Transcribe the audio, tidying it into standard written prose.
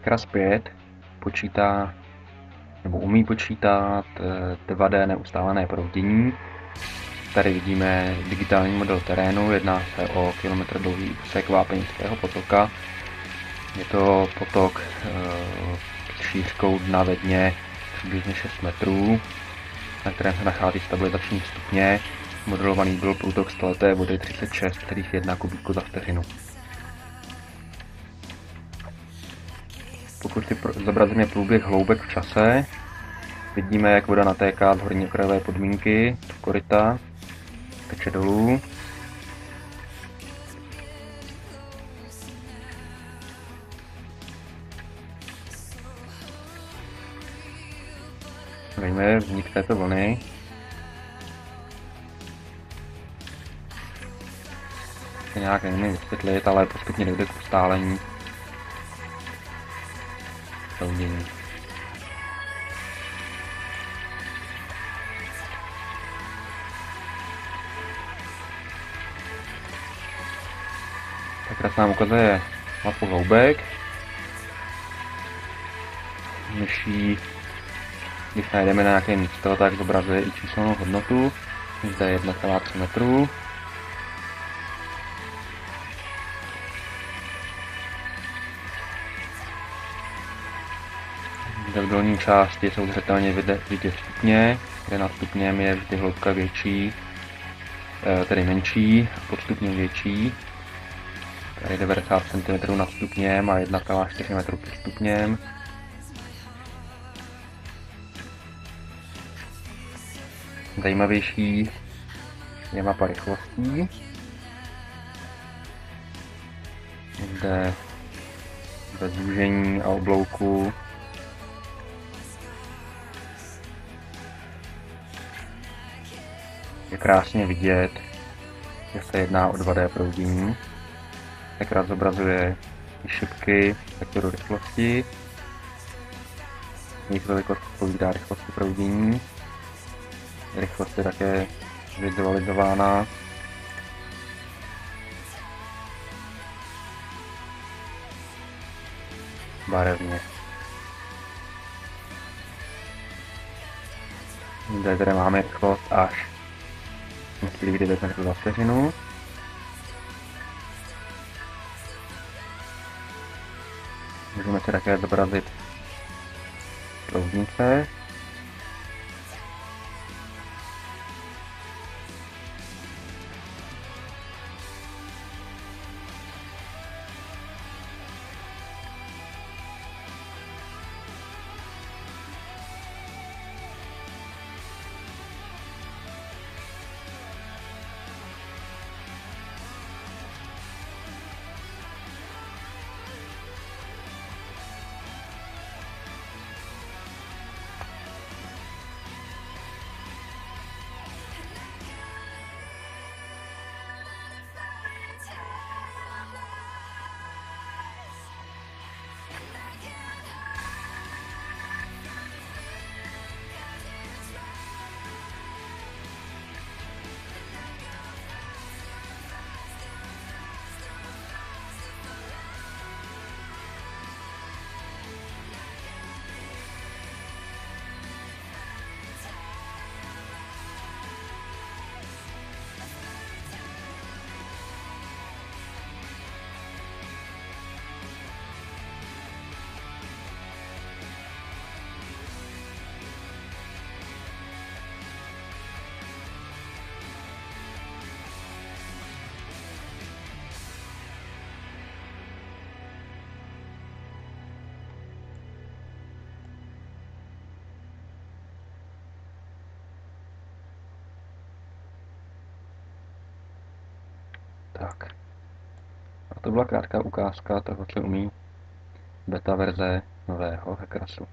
Hackers 5 počítá nebo umí počítat 2D neustálené proudění. Tady vidíme digitální model terénu, jedná se o kilometr dlouhý úsek Vápeňského potoka. Je to potok s šířkou dna ve dně přibližně 6 metrů, na kterém se nachází stabilizační stupně. Modelovaný byl průtok staleté vody 36,1 kubíku za vteřinu. Pokud si zobrazíme průběh hloubek v čase, vidíme, jak voda natéká z horní okrajové podmínky do koryta, teče dolů. Vidíme vznik této vlny. To nějak nevím vysvětlit, ale postupně dojde k ustálení proudění. Tak nám ukazuje mapu hloubek. Když najdeme na nějaké místo, tak zobrazuje i číselnou hodnotu. Zde je 1,3 metrů. Zde v dolní části jsou zřetelně vidět stupně, kde nad stupněm je vždy hloubka větší, tedy menší, a pod stupněm větší. Tady 90 cm nad stupněm a 1,4 metru pod stupněm. Zajímavější je mapa rychlostí. Zde bez zúžení a oblouku je krásně vidět, že se jedná o 2D proudění. Ekran zobrazuje šipky vektoru rychlosti. Jejich velikost odpovídá rychlosti proudění. Rychlost je také vizualizována. Barevně. Zde tady máme rychlost až 9 metrů za vteřinu. Můžeme si také zobrazit proudnice. Tak. A to byla krátká ukázka toho, co umí beta verze nového Hackersu.